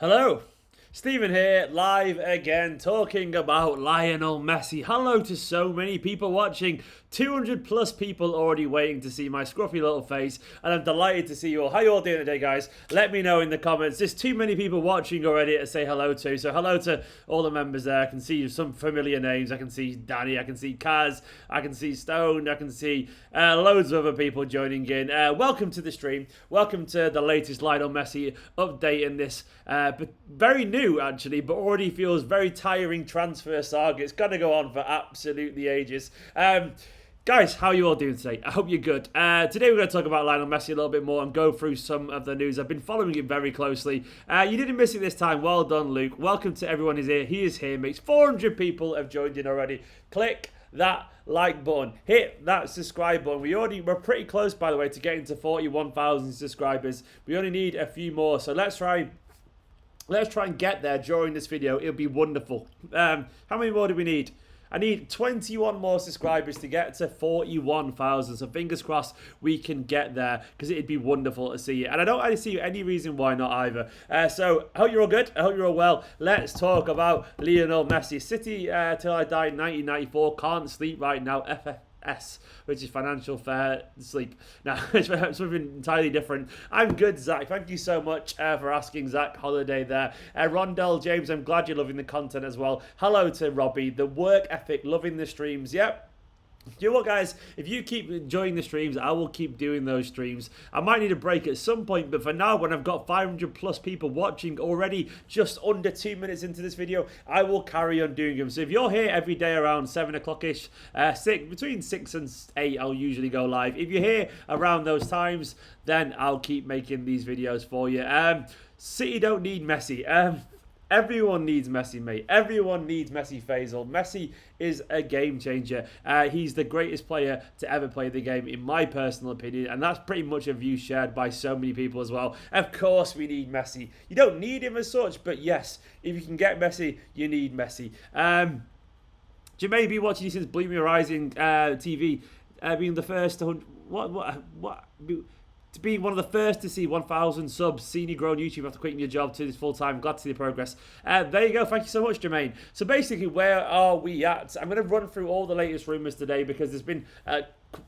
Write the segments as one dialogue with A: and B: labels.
A: Hello, Stephen here, live again, talking about Lionel Messi. Hello to so many people watching, 200 plus people already waiting to see my scruffy little face, and I'm delighted to see you all. How you all doing today, guys? Let me know in the comments. There's too many people watching already to say hello to, so hello to all the members there. I can see some familiar names. I can see Danny, I can see Kaz, I can see Stone, I can see loads of other people joining in. Welcome to the stream. Welcome to the latest Lionel Messi update in this but very new actually, but already feels very tiring transfer saga. It's going to go on for absolutely ages. Guys, how are you all doing today? I hope you're good. Today we're going to talk about Lionel Messi a little bit more and go through some of the news. I've been following it very closely. You didn't miss it this time. Well done, Luke. Welcome to everyone who's here. He is here, mates. 400 people have joined in already. Click that like button, hit that subscribe button. We're pretty close, by the way, to getting to 41,000 subscribers. We only need a few more, so let's try and get there during this video. It'll be wonderful. How many more do we need? I need 21 more subscribers to get to 41,000. So fingers crossed we can get there, because it'd be wonderful to see you. And I don't really see any reason why not either. So I hope you're all good. I hope you're all well. Let's talk about Lionel Messi. City till I die in 1994. Can't sleep right now. FFS, which is financial fair sleep. Now, it's something entirely different. I'm good, Zach. Thank you so much for asking, Zach Holiday there. Rondell James, I'm glad you're loving the content as well. Hello to Robbie. The work ethic, loving the streams. Yep. You know what, guys? If you keep enjoying the streams, I will keep doing those streams. I might need a break at some point, but for now, when I've got 500 plus people watching already, just under 2 minutes into this video, I will carry on doing them. So if you're here every day around 7 o'clock-ish, between 6 and 8, I'll usually go live. If you're here around those times, then I'll keep making these videos for you. City don't need Messi. Everyone needs Messi, mate. Everyone needs Messi, Faisal. Messi is a game changer. He's the greatest player to ever play the game, in my personal opinion, and that's pretty much a view shared by so many people as well. Of course we need Messi. You don't need him as such, but yes, if you can get Messi, you need Messi. Jermaine, been watching you since Bleed Me Rising TV, being the first to... To be one of the first to see 1,000 subs, seen you grow on YouTube after quitting your job to this full time. Glad to see the progress. There you go. Thank you so much, Jermaine. So basically, where are we at? I'm going to run through all the latest rumours today, because there's been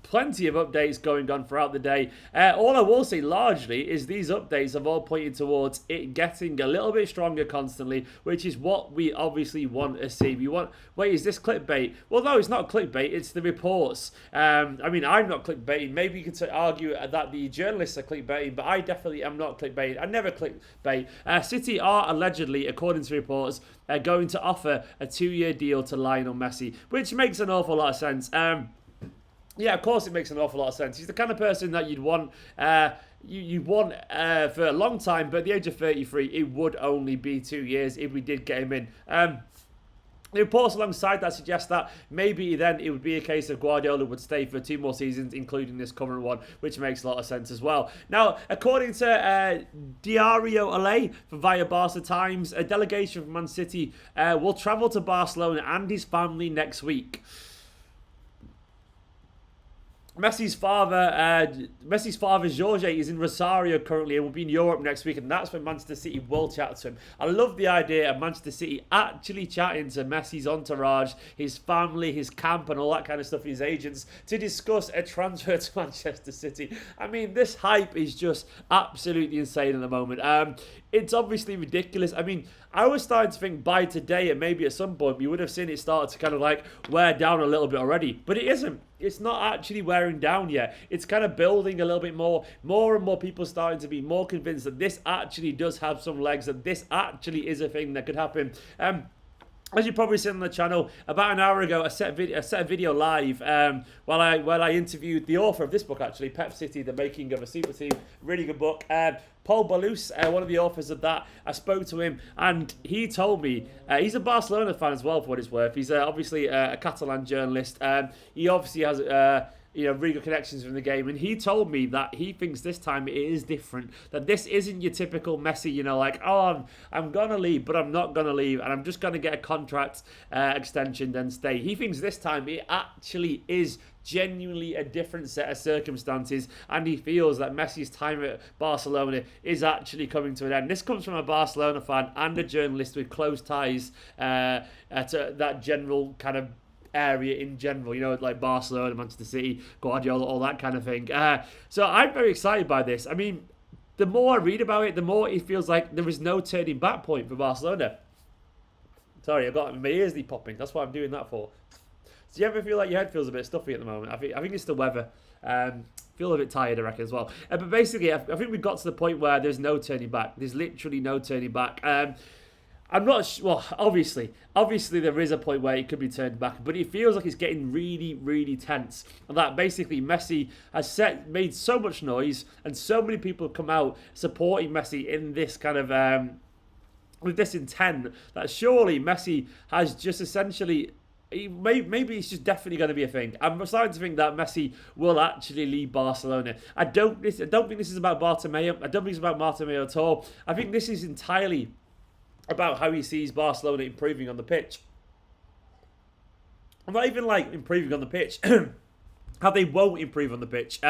A: plenty of updates going on throughout the day. All I will say largely is these updates have all pointed towards it getting a little bit stronger constantly, which is what we obviously want to see. Wait, is this clickbait? Well, no, it's not clickbait, it's the reports. I mean, I'm not clickbaiting. Maybe you could argue that the journalists are clickbaiting, but I definitely am not clickbaiting. I never clickbait. City are allegedly, according to reports, going to offer a 2-year deal to Lionel Messi, which makes an awful lot of sense. Yeah, of course it makes an awful lot of sense. He's the kind of person that you'd want you want for a long time, but at the age of 33, it would only be 2 years if we did get him in. The reports alongside that suggest that maybe then it would be a case of Guardiola would stay for 2 more seasons, including this current one, which makes a lot of sense as well. Now, according to Diario Ale via Barca Times, a delegation from Man City will travel to Barcelona and his family next week. Messi's father, Jorge, is in Rosario currently and will be in Europe next week, and that's when Manchester City will chat to him. I love the idea of Manchester City actually chatting to Messi's entourage, his family, his camp, and all that kind of stuff, his agents, to discuss a transfer to Manchester City. I mean, this hype is just absolutely insane at the moment. It's obviously ridiculous. I mean, I was starting to think by today, and maybe at some point, you would have seen it start to kind of like wear down a little bit already, but it isn't. It's not actually wearing down yet. It's kind of building a little bit more. More and more people starting to be more convinced that this actually does have some legs, that this actually is a thing that could happen. As you probably seen on the channel, about an hour ago, I set a video live while I interviewed the author of this book, actually, Pep City, The Making of a Super Team. Really good book. Paul Balous, one of the authors of that, I spoke to him, and he told me, he's a Barcelona fan as well, for what it's worth. He's obviously a Catalan journalist. He obviously has really good connections from the game, and he told me that he thinks this time it is different, that this isn't your typical Messi, like, oh, I'm gonna leave, but I'm not gonna leave, and I'm just gonna get a contract extension, then stay. He thinks this time it actually is genuinely a different set of circumstances, and he feels that Messi's time at Barcelona is actually coming to an end. This comes from a Barcelona fan and a journalist with close ties to that general kind of area in general, like Barcelona, Manchester City, Guardiola, all that kind of thing. So I'm very excited by this. I mean, the more I read about it, the more it feels like there is no turning back point for Barcelona. Sorry, I've got my ears popping. That's what I'm doing that for. Do you ever feel like your head feels a bit stuffy at the moment? I think it's the weather. Feel a bit tired, I reckon, as well. But basically, I think we've got to the point where there's no turning back. There's literally no turning back. I'm not sure. Well, obviously there is a point where it could be turned back, but it feels like it's getting really, really tense. And that basically Messi has made so much noise, and so many people have come out supporting Messi in this kind of with this intent that surely Messi has just essentially. Maybe it's just definitely going to be a thing. I'm starting to think that Messi will actually leave Barcelona. I don't think this is about Bartomeu. I don't think it's about Bartomeu at all. I think this is entirely about how he sees Barcelona improving on the pitch. I'm not even like improving on the pitch. How they won't improve on the pitch.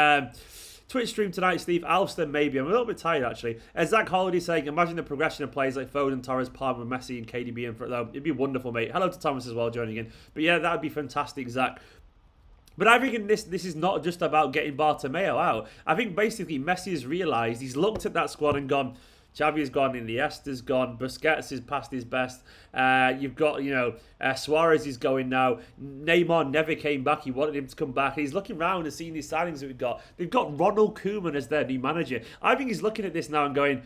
A: Twitch stream tonight, Steve. Alston, maybe. I'm a little bit tired, actually. Zach Holiday saying, imagine the progression of players like Foden, Torres, Palmer, Messi, and KDB in front, though. It'd be wonderful, mate. Hello to Thomas as well, joining in. But yeah, that would be fantastic, Zach. But I think this is not just about getting Bartomeu out. I think basically Messi has realised, he's looked at that squad and gone, Xavi's gone, Iniesta's gone, Busquets is past his best. You've got, Suarez is going now. Neymar never came back. He wanted him to come back. He's looking around and seeing these signings that we've got. They've got Ronald Koeman as their new manager. I think he's looking at this now and going,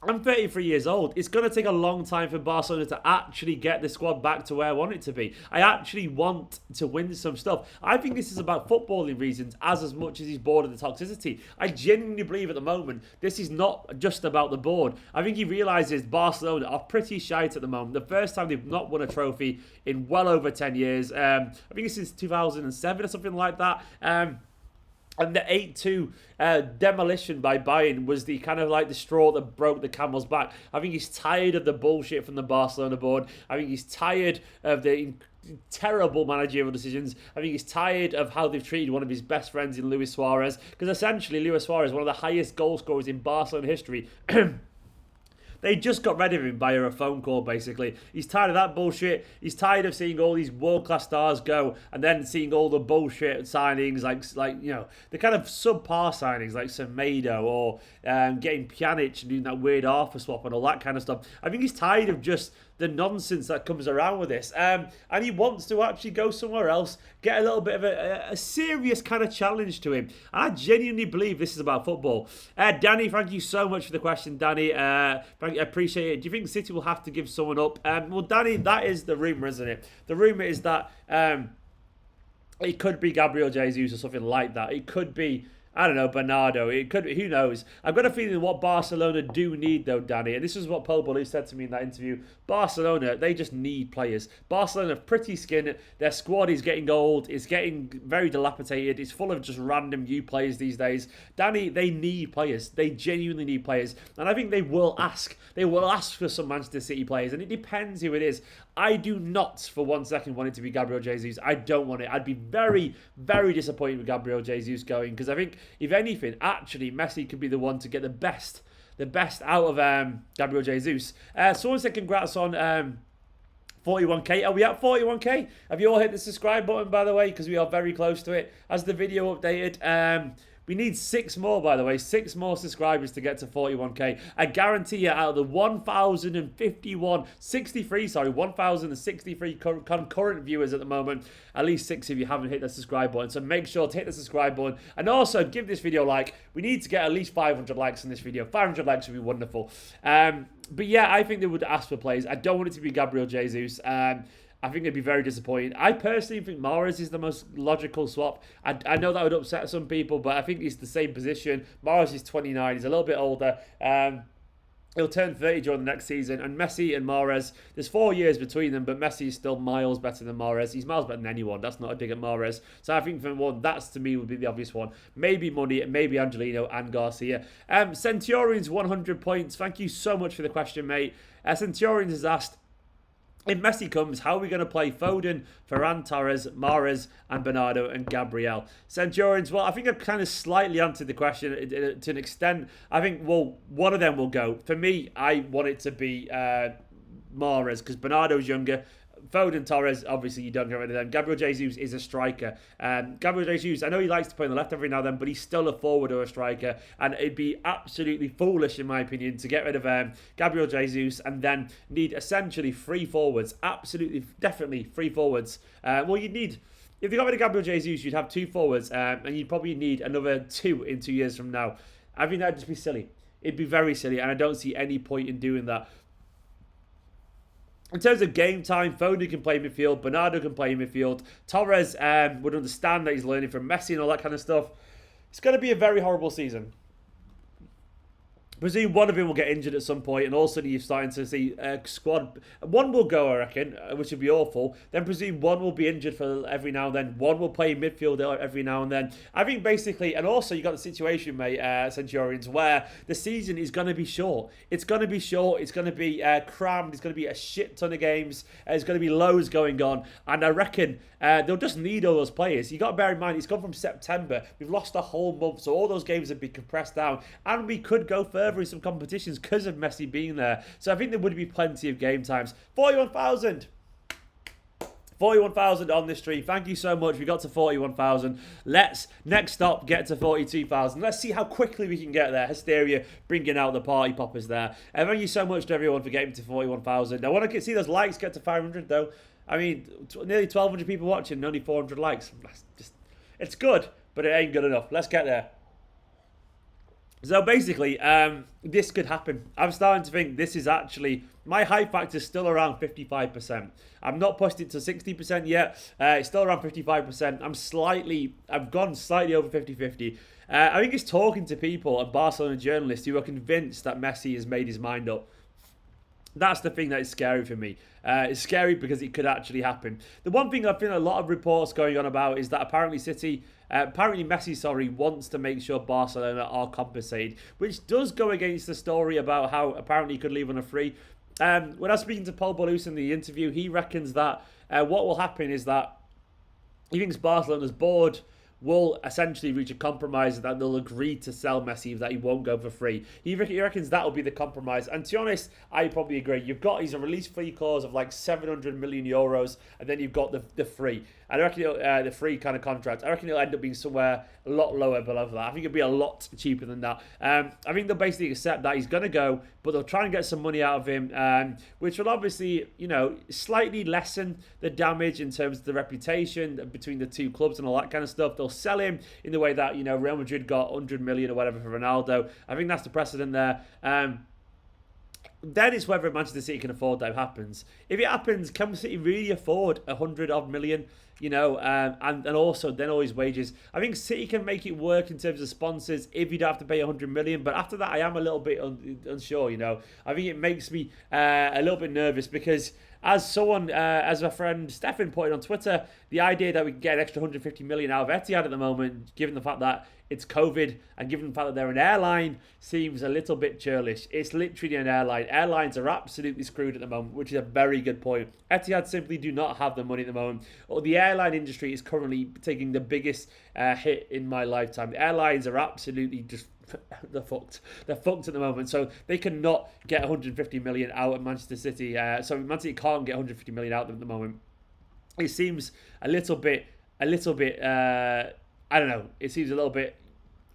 A: I'm 33 years old. It's going to take a long time for Barcelona to actually get the squad back to where I want it to be. I actually want to win some stuff. I think this is about footballing reasons as much as he's bored of the toxicity. I genuinely believe at the moment this is not just about the board. I think he realises Barcelona are pretty shite at the moment. The first time they've not won a trophy in well over 10 years. I think it's since 2007 or something like that. And the 8-2 demolition by Bayern was the kind of like the straw that broke the camel's back. I think he's tired of the bullshit from the Barcelona board. I think he's tired of the terrible managerial decisions. I think he's tired of how they've treated one of his best friends in Luis Suarez. Because essentially, Luis Suarez, one of the highest goal scorers in Barcelona history. They just got rid of him via a phone call, basically. He's tired of that bullshit. He's tired of seeing all these world-class stars go and then seeing all the bullshit signings, like the kind of subpar signings like Semedo or getting Pjanic and doing that weird Arthur swap and all that kind of stuff. I think he's tired of just the nonsense that comes around with this. And he wants to actually go somewhere else, get a little bit of a serious kind of challenge to him. And I genuinely believe this is about football. Danny, thank you so much for the question, Danny. I appreciate it. Do you think City will have to give someone up? Well, Danny, that is the rumour, isn't it? The rumour is that it could be Gabriel Jesus or something like that. It could be, I don't know, Bernardo. It could be, who knows? I've got a feeling what Barcelona do need, though, Danny, and this is what Paul Ballou said to me in that interview. Barcelona, they just need players. Barcelona, pretty skin. Their squad is getting old. It's getting very dilapidated. It's full of just random new players these days. Danny, they need players. They genuinely need players. And I think they will ask. They will ask for some Manchester City players, and it depends who it is. I do not, for 1 second, want it to be Gabriel Jesus. I don't want it. I'd be very, very disappointed with Gabriel Jesus going, because I think, if anything, actually, Messi could be the one to get the best out of Gabriel Jesus. Someone said congrats on 41k. Are we at 41k? Have you all hit the subscribe button, by the way? Because we are very close to it. Has the video updated? We need 6 more, by the way. 6 more subscribers to get to 41k. I guarantee you, out of the 1,063 concurrent viewers at the moment, at least 6 of you haven't hit the subscribe button. So make sure to hit the subscribe button. And also, give this video a like. We need to get at least 500 likes on this video. 500 likes would be wonderful. But yeah, I think they would ask for players. I don't want it to be Gabriel Jesus. I think they'd be very disappointed. I personally think Mahrez is the most logical swap. I know that would upset some people, but I think he's the same position. Mahrez is 29. He's a little bit older. He'll turn 30 during the next season. And Messi and Mahrez, there's 4 years between them, but Messi is still miles better than Mahrez. He's miles better than anyone. That's not a dig at Mahrez. So I think for one, that's to me would be the obvious one. Maybe Money, maybe Angelino and Garcia. Centurions 100 points. Thank you so much for the question, mate. Centurions has asked, if Messi comes, how are we going to play Foden, Ferran Torres, Mahrez, and Bernardo and Gabriel? Centurions, well, I think I've kind of slightly answered the question to an extent. I think, well, one of them will go. For me, I want it to be Mahrez, because Bernardo's younger. Foden, Torres, obviously you don't get rid of them. Gabriel Jesus is a striker. Gabriel Jesus, I know he likes to play on the left every now and then, but he's still a forward or a striker. And it'd be absolutely foolish, in my opinion, to get rid of Gabriel Jesus and then need essentially 3 forwards. Absolutely, definitely 3 forwards. Well, you'd need... If you got rid of Gabriel Jesus, you'd have 2 forwards, and you'd probably need another 2 in 2 years from now. I think that'd just be silly. It'd be very silly, and I don't see any point in doing that. In terms of game time, Foden can play midfield, Bernardo can play midfield. Torres would understand that he's learning from Messi and all that kind of stuff. It's going to be a very horrible season. I presume one of them will get injured at some point, and also you're starting to see a squad. One will go, I reckon, which would be awful. Then presume one will be injured for every now and then. One will play midfield every now and then. I think basically, and also you got the situation, mate, Centurions, where the season is going to be short. It's going to be short. It's going to be crammed. It's going to be a shit ton of games. There's going to be loads going on, and I reckon they'll just need all those players. You got to bear in mind, it's gone from September. We've lost a whole month, so all those games have been compressed down, and we could go further in some competitions because of Messi being there. So I think there would be plenty of game times. 41,000 on this stream. Thank you so much. We got to 41,000. Let's, next stop, get to 42,000. Let's see how quickly we can get there. Hysteria bringing out the party poppers there. And thank you so much to everyone for getting to 41,000. I want to see those likes get to 500 though. I mean, nearly 1,200 people watching and only 400 likes. That's just, it's good, but it ain't good enough. Let's get there. So basically, this could happen. I'm starting to think this is actually... My hype factor is still around 55%. I've not pushed it to 60% yet. It's still around 55%. I've gone slightly over 50-50. I think it's talking to people and Barcelona journalists who are convinced that Messi has made his mind up. That's the thing that is scary for me. It's scary because it could actually happen. The one thing I've seen a lot of reports going on about is that apparently Messi, wants to make sure Barcelona are compensated, which does go against the story about how apparently he could leave on a free. When I was speaking to Paul Boulos in the interview, he reckons that what will happen is that he thinks Barcelona's board will essentially reach a compromise that they'll agree to sell Messi, that he won't go for free. He reckons that will be the compromise. And to be honest, I probably agree. He's a release free clause of like 700 million euros, and then you've got the free. And I reckon the free kind of contract. I reckon it'll end up being somewhere a lot lower below that. I think it'll be a lot cheaper than that. I think they'll basically accept that he's going to go, but they'll try and get some money out of him, which will obviously, slightly lessen the damage in terms of the reputation between the two clubs and all that kind of stuff. They'll sell him in the way that, Real Madrid got 100 million or whatever for Ronaldo. I think that's the precedent there. Then it's whether Manchester City can afford that happens. If it happens, can City really afford 100 odd million? And also then all his wages. I think City can make it work in terms of sponsors if you don't have to pay 100 million. But after that, I am a little bit unsure. I think it makes me a little bit nervous because as my friend Stefan put it on Twitter, the idea that we can get an extra 150 million out of Etihad at the moment, given the fact that it's COVID and given the fact that they're an airline, seems a little bit churlish. It's literally an airline. Airlines are absolutely screwed at the moment, which is a very good point. Etihad simply do not have the money at the moment. The airline industry is currently taking the biggest hit in my lifetime. The airlines are absolutely just... They're fucked. They're fucked at the moment. So they cannot get 150 million out of Manchester City. So Man City can't get 150 million out of them at the moment. It seems a little bit. I don't know. It seems a little bit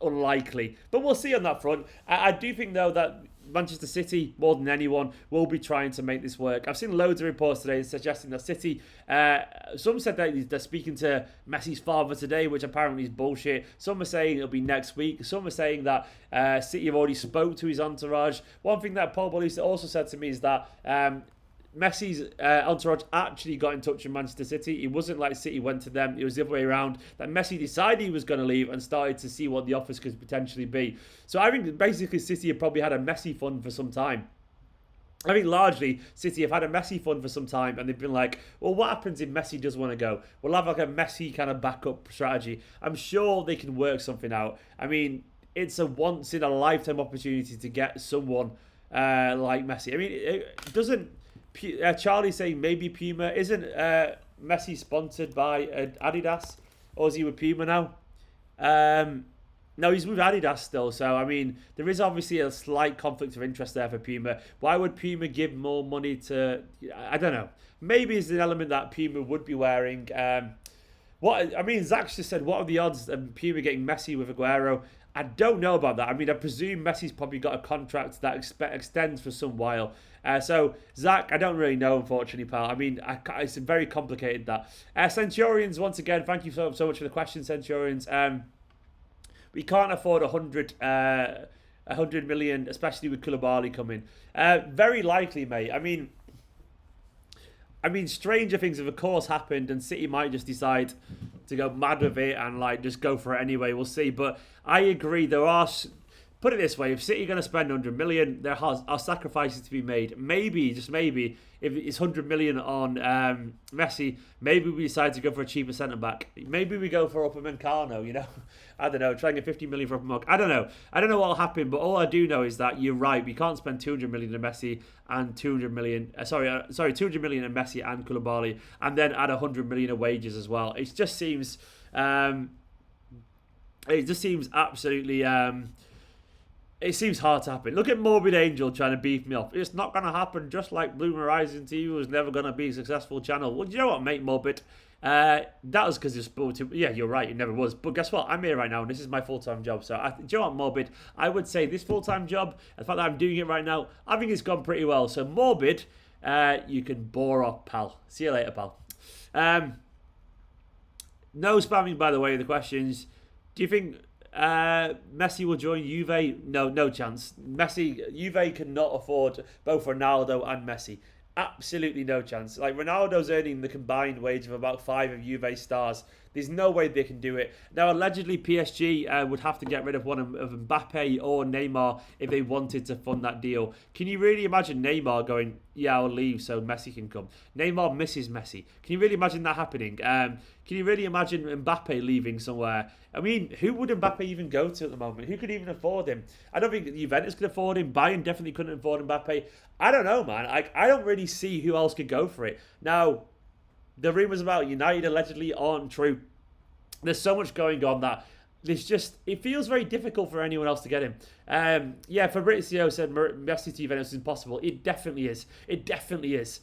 A: unlikely, but we'll see on that front. I do think though that Manchester City, more than anyone, will be trying to make this work. I've seen loads of reports today suggesting that City, some said that they're speaking to Messi's father today, which apparently is bullshit. Some are saying it'll be next week. Some are saying that City have already spoke to his entourage. One thing that Paul Boulos also said to me is that Messi's entourage actually got in touch with Manchester City. It wasn't like City went to them. It was the other way around. That Messi decided he was going to leave and started to see what the offers could potentially be. So I think basically City have probably had a Messi fund for some time. I think largely City have had a Messi fund for some time, and they've been like, well, what happens if Messi does want to go? We'll have like a Messi kind of backup strategy. I'm sure they can work something out. I mean, it's a once in a lifetime opportunity to get someone like Messi. I mean, it doesn't. Charlie saying maybe Puma. Isn't Messi sponsored by Adidas, or is he with Puma now? No, he's with Adidas still. So, I mean, there is obviously a slight conflict of interest there for Puma. Why would Puma give more money to... I don't know. Maybe it's an element that Puma would be wearing. Zach just said, what are the odds of Puma getting Messi with Aguero? I don't know about that. I mean, I presume Messi's probably got a contract that extends for some while. So, Zach, I don't really know, unfortunately, pal. I mean, it's very complicated, that. Centurions, once again, thank you so much for the question, Centurions. We can't afford 100 million, especially with Koulibaly coming. Very likely, mate. I mean, stranger things have of course happened, and City might just decide to go mad with it and like just go for it anyway. We'll see. But I agree. There are. Put it this way: if City are going to spend 100 million, there are sacrifices to be made. Maybe, just maybe, if it's 100 million on Messi, maybe we decide to go for a cheaper centre back. Maybe we go for Upamecano. You know, I don't know. Trying to get 50 million for Upamecano. I don't know. I don't know what'll happen. But all I do know is that you're right. We can't spend 200 million on Messi and 200 million. 200 million on Messi and Koulibaly, and then add 100 million of wages as well. It just seems. It just seems absolutely. It seems hard to happen. Look at Morbid Angel trying to beef me off. It's not going to happen, just like Blue Horizon TV was never going to be a successful channel. Well, do you know what, mate, Morbid? That was because you're sporting. Yeah, you're right, it never was. But guess what? I'm here right now, and this is my full-time job. So, do you know what, Morbid? I would say this full-time job, the fact that I'm doing it right now, I think it's gone pretty well. So, Morbid, you can bore off, pal. See you later, pal. No spamming, by the way, the questions. Do you think... Messi will join Juve? No chance. Juve cannot afford both Ronaldo and Messi. Absolutely no chance. Like, Ronaldo's earning the combined wage of about 5 of Juve stars. There's no way they can do it. Now, allegedly, PSG would have to get rid of one of Mbappe or Neymar if they wanted to fund that deal. Can you really imagine Neymar going, yeah, I'll leave so Messi can come? Neymar misses Messi. Can you really imagine that happening? Can you really imagine Mbappe leaving somewhere? I mean, who would Mbappe even go to at the moment? Who could even afford him? I don't think Juventus could afford him. Bayern definitely couldn't afford Mbappe. I don't know, man. I don't really see who else could go for it. Now, the rumours about United allegedly aren't true. There's so much going on that it feels very difficult for anyone else to get him. Fabrizio said Messi to Juventus is impossible. It definitely is. It definitely is.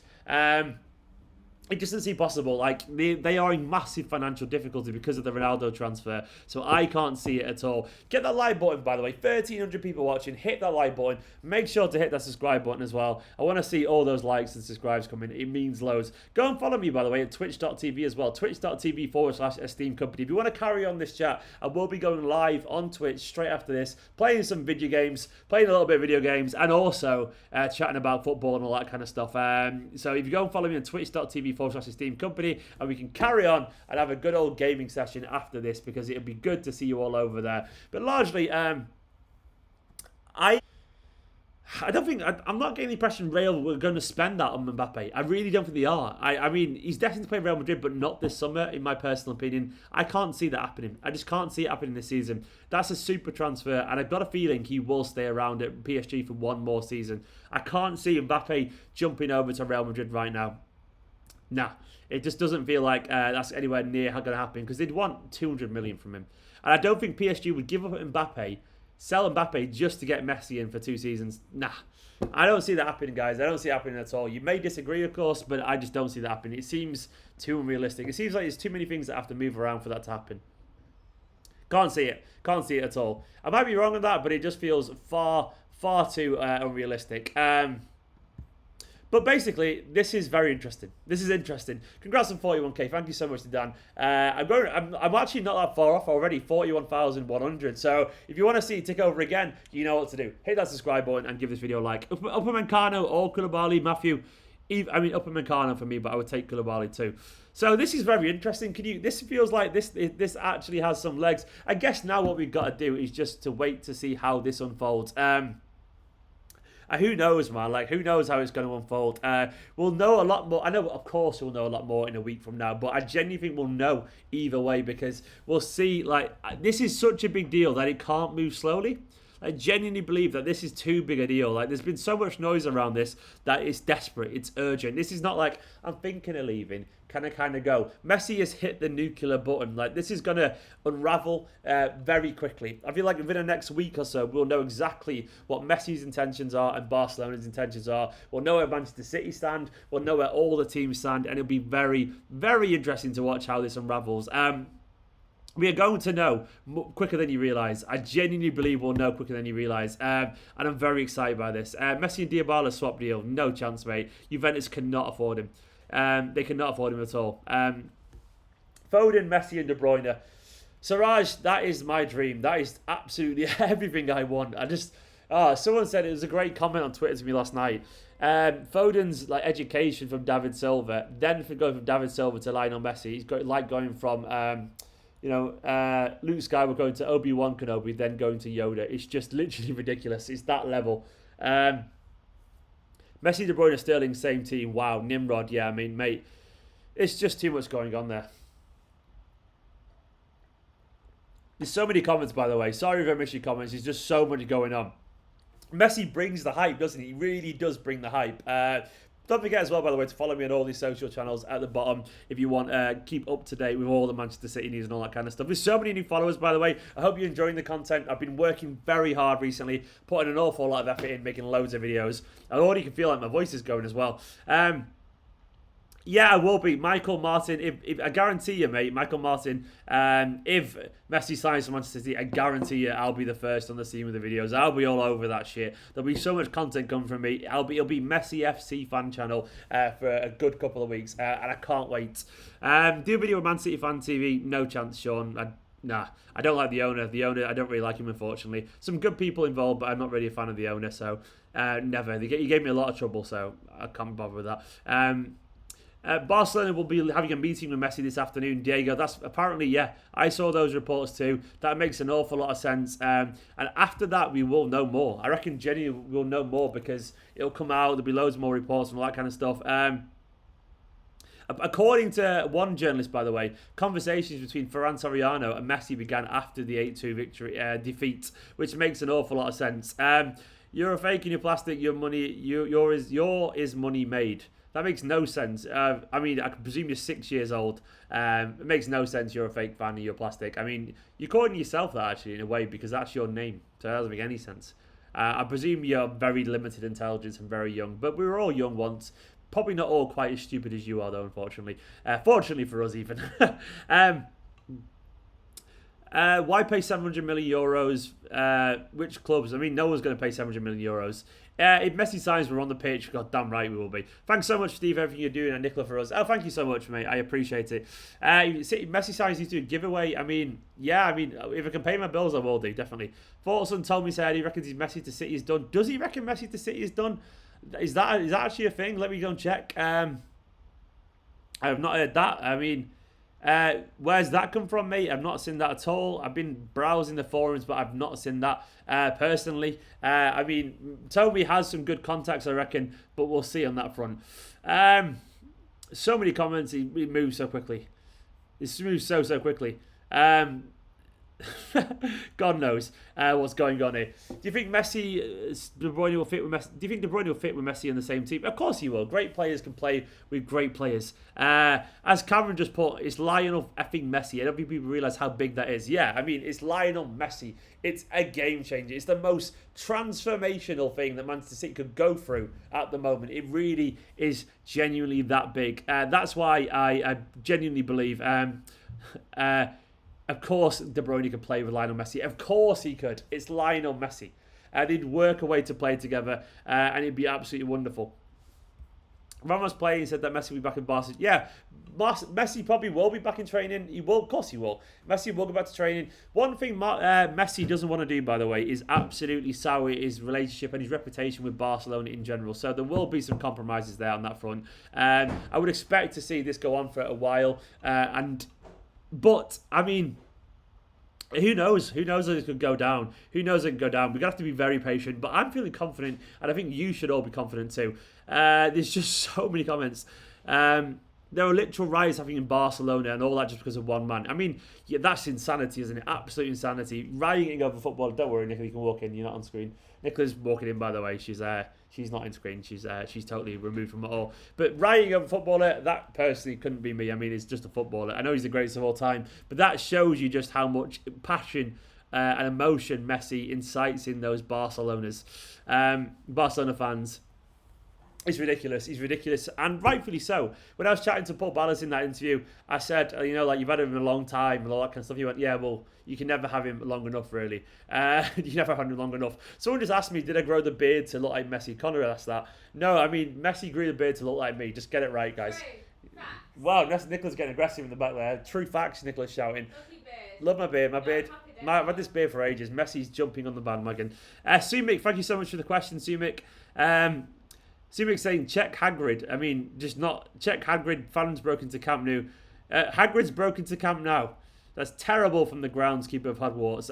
A: It doesn't seem possible. Like, they are in massive financial difficulty because of the Ronaldo transfer. So I can't see it at all. Get that like button, by the way. 1,300 people watching. Hit that like button. Make sure to hit that subscribe button as well. I want to see all those likes and subscribes coming. It means loads. Go and follow me, by the way, at twitch.tv as well. Twitch.tv/Esteemed Company. If you want to carry on this chat, I will be going live on Twitch straight after this, playing some video games, playing a little bit of video games, and also chatting about football and all that kind of stuff. So if you go and follow me on twitch.tv/Esteemed Company, and we can carry on and have a good old gaming session after this, because it'll be good to see you all over there. But largely, I don't think... I'm not getting the impression Real were going to spend that on Mbappe. I really don't think they are. I mean, he's destined to play Real Madrid, but not this summer, in my personal opinion. I can't see that happening. I just can't see it happening this season. That's a super transfer, and I've got a feeling he will stay around at PSG for one more season. I can't see Mbappe jumping over to Real Madrid right now. Nah, it just doesn't feel like that's anywhere near going to happen, because they'd want 200 million from him. And I don't think PSG would give up Mbappe, sell Mbappe just to get Messi in for 2 seasons. Nah, I don't see that happening, guys. I don't see it happening at all. You may disagree, of course, but I just don't see that happening. It seems too unrealistic. It seems like there's too many things that have to move around for that to happen. Can't see it. Can't see it at all. I might be wrong on that, but it just feels far too unrealistic. But basically, this is very interesting. This is interesting. Congrats on 41k. Thank you so much to Dan. I'm actually not that far off already. 41,100. So if you want to see it tick over again, you know what to do. Hit that subscribe button and give this video a like. Upamecano or Koulibaly, Matthew, I mean, Upamecano for me, but I would take Koulibaly too. So this is very interesting. This feels like this actually has some legs. I guess now what we've got to do is just to wait to see how this unfolds. Who knows, man? Like, who knows how it's going to unfold? We'll know a lot more. I know, of course, we'll know a lot more in a week from now, but I genuinely think we'll know either way because we'll see, like, this is such a big deal that it can't move slowly. I genuinely believe that this is too big a deal. Like, there's been so much noise around this that it's desperate. It's urgent. This is not like, I'm thinking of leaving. Can I kind of go? Messi has hit the nuclear button. Like, this is going to unravel very quickly. I feel like within the next week or so, we'll know exactly what Messi's intentions are and Barcelona's intentions are. We'll know where Manchester City stand. We'll know where all the teams stand. And it'll be very, very interesting to watch how this unravels. We are going to know quicker than you realise. I genuinely believe we'll know quicker than you realise. And I'm very excited by this. Messi and Dybala swap deal. No chance, mate. Juventus cannot afford him. They cannot afford him at all. Foden, Messi and De Bruyne. Siraj, that is my dream. That is absolutely everything I want. Someone said, it was a great comment on Twitter to me last night. Foden's like education from David Silva, then for going from David Silva to Lionel Messi, he's got like going from Luke Skywalker going to Obi-Wan Kenobi, then going to Yoda. It's just literally ridiculous. It's that level. Messi, De Bruyne, Sterling, same team. Wow, Nimrod. Yeah, I mean, mate, it's just too much going on there. There's so many comments, by the way. Sorry if I missed your comments. There's just so much going on. Messi brings the hype, doesn't he? He really does bring the hype. Don't forget as well, by the way, to follow me on all these social channels at the bottom if you want to keep up to date with all the Manchester City news and all that kind of stuff. There's so many new followers, by the way. I hope you're enjoying the content. I've been working very hard recently, putting an awful lot of effort in, making loads of videos. I already can feel like my voice is going as well. Yeah, I will be. Michael Martin, if I guarantee you, mate, Michael Martin, if Messi signs for Manchester City, I guarantee you I'll be the first on the scene with the videos. I'll be all over that shit. There'll be so much content coming from me. It'll be Messi FC fan channel for a good couple of weeks, and I can't wait. Do a video with Man City Fan TV, no chance, Sean. Nah, I don't like the owner. The owner, I don't really like him, unfortunately. Some good people involved, but I'm not really a fan of the owner, so never. He gave me a lot of trouble, so I can't bother with that. Barcelona will be having a meeting with Messi this afternoon, Diego. That's apparently, yeah, I saw those reports too. That makes an awful lot of sense. And after that, we will know more. I reckon genuinely we'll know more because it'll come out. There'll be loads more reports and all that kind of stuff. According to one journalist, by the way, conversations between Ferran Soriano and Messi began after the 8-2 defeat, which makes an awful lot of sense. You're a fake and you're plastic. Your money, your is money made. That makes no sense. I mean, I presume you're 6 years old. It makes no sense you're a fake fan and you're plastic. I mean, you're calling yourself that, actually, in a way, because that's your name. So that doesn't make any sense. I presume you're very limited intelligence and very young. But we were all young once. Probably not all quite as stupid as you are, though, unfortunately. Fortunately for us, even. Why pay 700 million euros? Which clubs? I mean, no one's going to pay 700 million euros. If Messi signs, we're on the pitch. God damn right we will be. Thanks so much, Steve, everything you're doing, and Nicola for us. Oh, thank you so much, mate. I appreciate it. Messi signs, he's doing a giveaway. I mean, yeah, if I can pay my bills, I will do, definitely. Thorson told me, said he reckons his Messi to City is done. Does he reckon Messi to City is done? Is that actually a thing? Let me go and check. I have not heard that. I mean, where's that come from, mate? I've not seen that at all. I've been browsing the forums, but I've not seen that personally. I mean, Toby has some good contacts, I reckon, but we'll see on that front. So many comments. He moves so quickly. He moves so quickly. God knows what's going on here. Do you think De Bruyne will fit with Messi? Do you think De Bruyne will fit with Messi in the same team? Of course he will. Great players can play with great players. As Cameron just put, it's Lionel effing Messi. I don't think people realise how big that is. Yeah, I mean, it's Lionel Messi. It's a game changer. It's the most transformational thing that Manchester City could go through at the moment. It really is genuinely that big. That's why I genuinely believe. Of course, De Bruyne could play with Lionel Messi. Of course he could. It's Lionel Messi. They'd work a way to play together, and it'd be absolutely wonderful. Ramos playing said that Messi will be back in Barcelona. Yeah, Messi probably will be back in training. He will, of course he will. Messi will go back to training. One thing Messi doesn't want to do, by the way, is absolutely sour his relationship and his reputation with Barcelona in general. So there will be some compromises there on that front. I would expect to see this go on for a while. But I mean, who knows? Who knows that it could go down? Who knows it could go down? We're going to have to be very patient. But I'm feeling confident, and I think you should all be confident too. There's just so many comments. There are literal riots happening in Barcelona and all that just because of one man. I mean, yeah, that's insanity, isn't it? Absolute insanity. Rioting over football. Don't worry, Nicola, you can walk in. You're not on screen. Nicola's walking in, by the way. She's not in screen. She's totally removed from it all. But rioting over footballer, that personally couldn't be me. I mean, it's just a footballer. I know he's the greatest of all time, but that shows you just how much passion and emotion Messi incites in those Barcelona fans. It's ridiculous. He's ridiculous, and rightfully so. When I was chatting to Paul Ballas in that interview, I said, you've had him a long time and all that kind of stuff. He went, yeah, well, you can never have him long enough, really. You never have him long enough. Someone just asked me, did I grow the beard to look like Messi? Connor asked that. No, I mean, Messi grew the beard to look like me. Just get it right, guys. Wow, Nicola's getting aggressive in the back there. True facts, Nicola's shouting. Love my beard. I've had this beard for ages. Messi's jumping on the bandwagon. Sumik, thank you so much for the question, Sumik. Sumik saying, check Hagrid. I mean, just not... Check Hagrid, fans broken to Camp Nou. Hagrid's broken to Camp Nou. That's terrible from the groundskeeper of Hogwarts.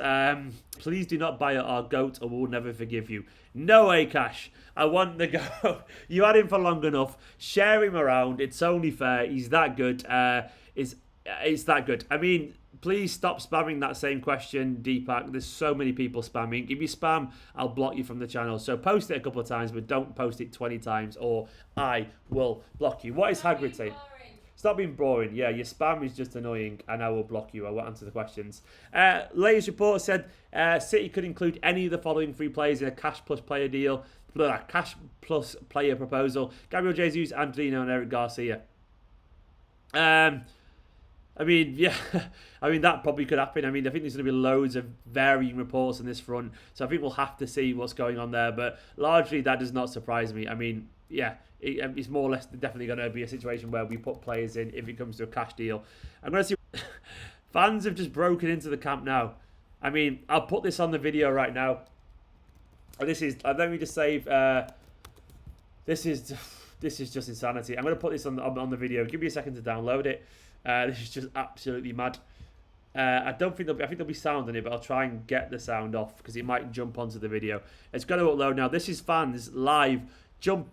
A: Please do not buy our goat or we'll never forgive you. No, Akash. I want the goat. You had him for long enough. Share him around. It's only fair. He's that good. It's that good. I mean... Please stop spamming that same question, Deepak. There's so many people spamming. If you spam, I'll block you from the channel. So post it a couple of times, but don't post it 20 times or I will block you. What is Hagrid saying? Stop being boring. Yeah, your spam is just annoying and I will block you. I won't answer the questions. Latest report said City could include any of the following three players in a cash plus player deal. Cash plus player proposal. Gabriel Jesus, Angelino and Eric Garcia. I mean, yeah, I mean, that probably could happen. I mean, I think there's going to be loads of varying reports on this front. So I think we'll have to see what's going on there. But largely, that does not surprise me. I mean, yeah, it's more or less definitely going to be a situation where we put players in if it comes to a cash deal. I'm going to see... Fans have just broken into the Camp Nou. I mean, I'll put this on the video right now. This is... Let me just save... This is just insanity. I'm going to put this on the video. Give me a second to download it. This is just absolutely mad. I think there'll be sound in it, but I'll try and get the sound off because it might jump onto the video. It's going to upload now. This is fans live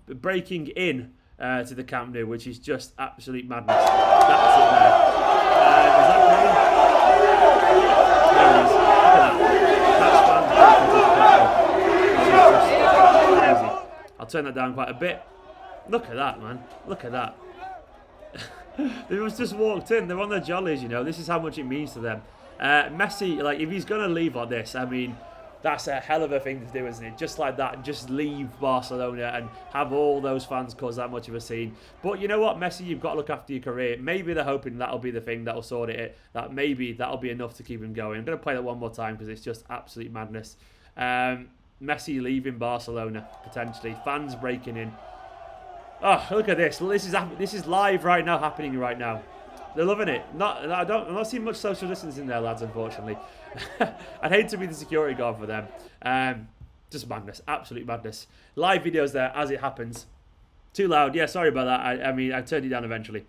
A: breaking in to the Camp Nou, which is just absolute madness. That's it there. Is that playing? There it is. Look at that. That's fans breaking into the Camp Nou. Which is just crazy. I'll turn that down quite a bit. Look at that, man. Look at that. They was just walked in. They're on their jollies, you know. This is how much it means to them. Messi, like, if he's going to leave like this, I mean, that's a hell of a thing to do, isn't it? Just like that, just leave Barcelona and have all those fans cause that much of a scene. But you know what, Messi, you've got to look after your career. Maybe they're hoping that'll be the thing that'll sort it. That maybe that'll be enough to keep him going. I'm going to play that one more time because it's just absolute madness. Messi leaving Barcelona, potentially. Fans breaking in. Oh, look at this. Well, this is live right now, happening right now. They're loving it. I'm not seeing much social distancing there, lads, unfortunately. I'd hate to be the security guard for them. Just madness. Absolute madness. Live videos there as it happens. Too loud. Yeah, sorry about that. I mean, I turned it down eventually.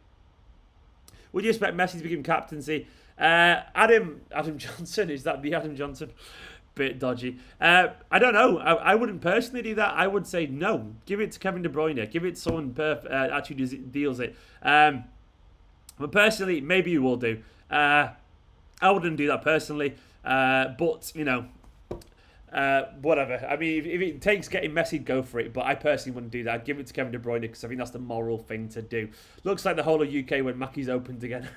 A: Would you expect Messi to become captaincy? Adam Johnson. Is that the Adam Johnson? Bit dodgy. I don't know. I wouldn't personally do that. I would say no. Give it to Kevin De Bruyne. Give it to someone actually deals it. But personally, maybe you will do. I wouldn't do that personally. But, you know, whatever. I mean, if it takes getting Messi, go for it. But I personally wouldn't do that. I'd give it to Kevin De Bruyne because I think that's the moral thing to do. Looks like the whole of UK when Mackie's opened again.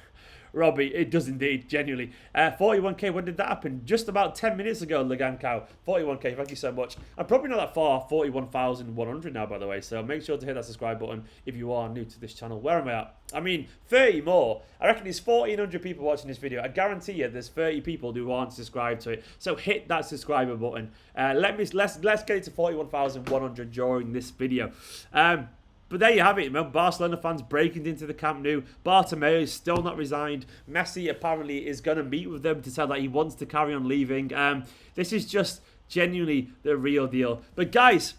A: Robbie, it does indeed, genuinely. 41k, when did that happen? Just about 10 minutes ago, Legan Cow. 41k, thank you so much. I'm probably not that far, 41,100 now, by the way, so make sure to hit that subscribe button if you are new to this channel. Where am I at? I mean, 30 more. I reckon there's 1,400 people watching this video. I guarantee you there's 30 people who aren't subscribed to it, so hit that subscriber button. Let's get it to 41,100 during this video. But But there you have it. Barcelona fans breaking into the Camp Nou. Bartomeu is still not resigned. Messi apparently is going to meet with them to tell that he wants to carry on leaving. This is just genuinely the real deal. But guys,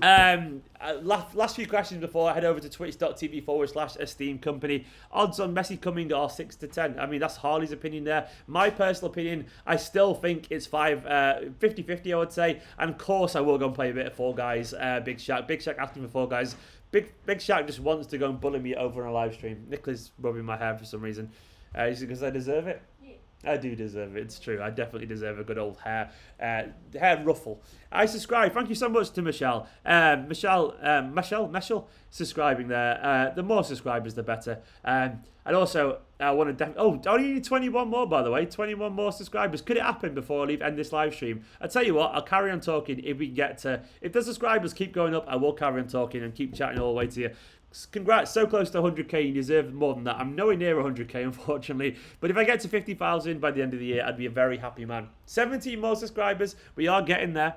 A: last few questions before I head over to twitch.tv/Esteemed Kompany. Odds on Messi coming are 6 to 10. I mean, that's Harley's opinion there. My personal opinion, I still think it's 50-50, I would say. And of course, I will go and play a bit of Fall Guys. Big Shaq asking for Fall Guys. Big Shaq just wants to go and bully me over on a live stream. Nicholas rubbing my hair for some reason. Is it because I deserve it? I do deserve it. It's true. I definitely deserve a good old hair ruffle. I subscribe. Thank you so much to Michelle. Michelle subscribing there. The more subscribers, the better. And also, I want to... only need 21 more, by the way. 21 more subscribers. Could it happen before I end this live stream? I tell you what, I'll carry on talking if we get to... If the subscribers keep going up, I will carry on talking and keep chatting all the way to you. Congrats, so close to 100k, you deserve more than that. I'm nowhere near 100k, unfortunately. But if I get to 50,000 by the end of the year, I'd be a very happy man. 17 more subscribers. We are getting there.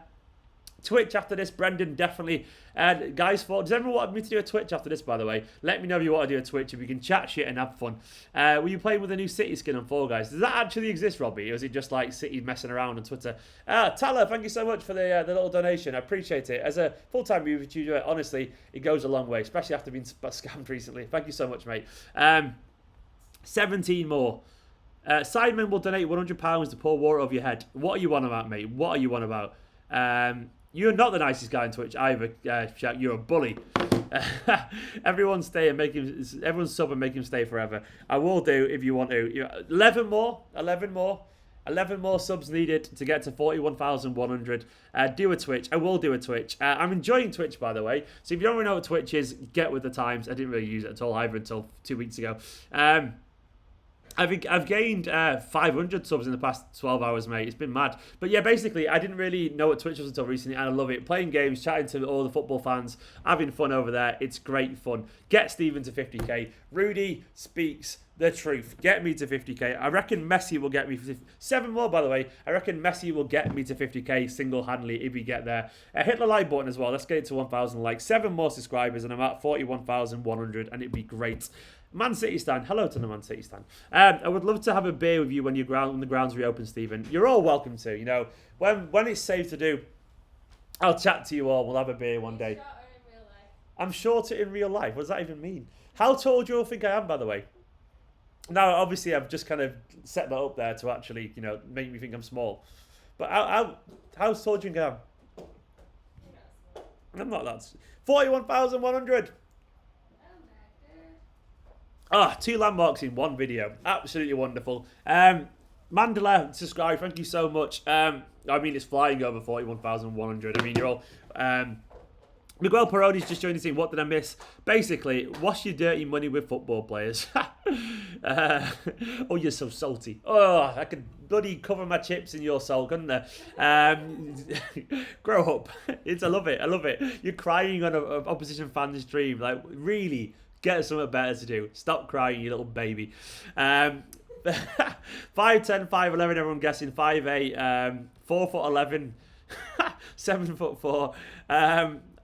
A: Twitch after this, Brendan, definitely. Guys, does everyone want me to do a Twitch after this, by the way? Let me know if you want to do a Twitch, if we can chat shit and have fun. Were you playing with a new City skin on Fall Guys? Does that actually exist, Robbie? Or is it just like City messing around on Twitter? Tala, thank you so much for the little donation. I appreciate it. As a full-time YouTuber, honestly, it goes a long way, especially after being scammed recently. Thank you so much, mate. 17 more. Sidemen will donate £100 to pour water over your head. What are you on about, mate? What are you on about? You're not the nicest guy on Twitch either, Shaq. You're a bully. Everyone stay and everyone sub and make him stay forever. I will do if you want to. 11 more subs needed to get to 41,100. Do a Twitch. I will do a Twitch. I'm enjoying Twitch, by the way. So if you don't really know what Twitch is, get with the times. I didn't really use it at all either until 2 weeks ago. I've gained 500 subs in the past 12 hours, mate. It's been mad. But yeah, basically, I didn't really know what Twitch was until recently, and I love it. Playing games, chatting to all the football fans, having fun over there. It's great fun. Get Steven to 50k. Rudy speaks the truth. Get me to 50k. I reckon Messi will get me 7 more, by the way. I reckon Messi will get me to 50k single-handedly if we get there. Hit the like button as well. Let's get it to 1,000 likes. 7 more subscribers, and I'm at 41,100, and it'd be great. Man City stand. Hello to the Man City stand. I would love to have a beer with you when the grounds reopen, Stephen. You're all welcome to. You know, when it's safe to do, I'll chat to you all. We'll have a beer one day. I'm shorter in real life. What does that even mean? How tall do you all think I am, by the way? Now, obviously, I've just kind of set that up there to actually, you know, make me think I'm small. But how tall do you think I am? I'm not that. 41,100. 2 landmarks in one video. Absolutely wonderful. Mandela, subscribe. Thank you so much. I mean, it's flying over 41,100. I mean, you're all... Miguel Parodi's just joined the team. What did I miss? Basically, wash your dirty money with football players. Oh, you're so salty. Oh, I could bloody cover my chips in your soul, couldn't I? Grow up. I love it. I love it. You're crying on an opposition fan's stream. Like, really... Get something better to do. Stop crying, you little baby. 5'10", 5'11", everyone guessing. 5'8", 4'11", 7'4".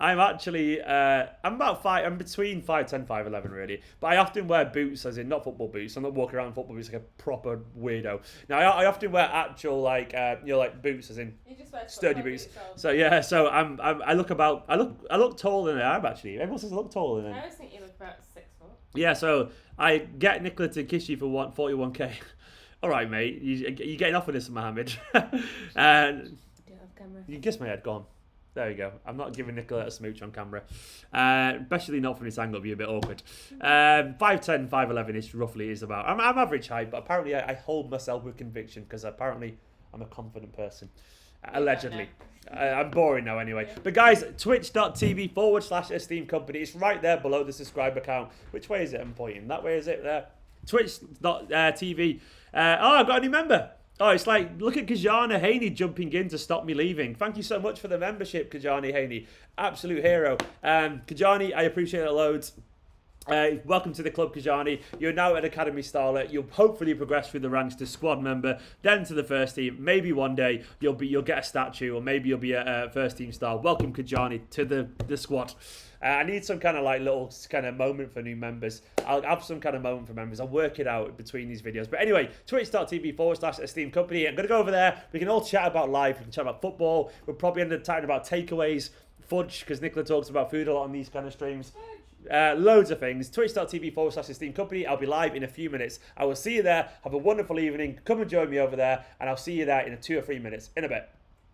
A: I'm actually, I'm between 5'10", 5'11", really. But I often wear boots, as in not football boots. I'm not walking around in football boots like a proper weirdo. Now, I often wear actual, like, like boots, as in sturdy boots. So yeah, so I look taller than I am, actually. Everyone says I look taller than I am.
B: I always think you look about 6 foot.
A: Yeah, so I get Nicola to kiss you for 41k. All right, mate. You're getting off with this, Mohammed. You kiss my head. Go on. There you go. I'm not giving Nicola a smooch on camera. Especially not from this angle. It'd be a bit awkward. 5'10", 5'11" roughly is about. I'm average height, but apparently I hold myself with conviction because apparently I'm a confident person. Allegedly. I'm boring now anyway. But guys, twitch.tv/Esteemed Kompany. It's right there below the subscriber count. Which way is it? I'm pointing. That way is it? There. Twitch.tv. I got a new member. Oh, it's like, look at Kajana Haney jumping in to stop me leaving. Thank you so much for the membership, Kajani Haney. Absolute hero. Kajani, I appreciate it loads. Welcome to the club, Kajani. You're now an academy starlet. You'll hopefully progress through the ranks to squad member, then to the first team. Maybe one day you'll get a statue, or maybe you'll be a first team star. Welcome, Kajani, to the squad. I need some kind of like little kind of moment for new members. I'll have some kind of moment for members. I'll work it out between these videos. But anyway, twitch.tv/Esteemed Kompany. I'm going to go over there. We can all chat about life. We can chat about football. We'll probably end up chatting about takeaways, fudge, because Nicola talks about food a lot on these kind of streams. Loads of things. Twitch.tv/Esteemed Kompany. I'll be live in a few minutes. I will see you there. Have a wonderful evening. Come and join me over there. And I'll see you there in 2 or 3 minutes. In a bit.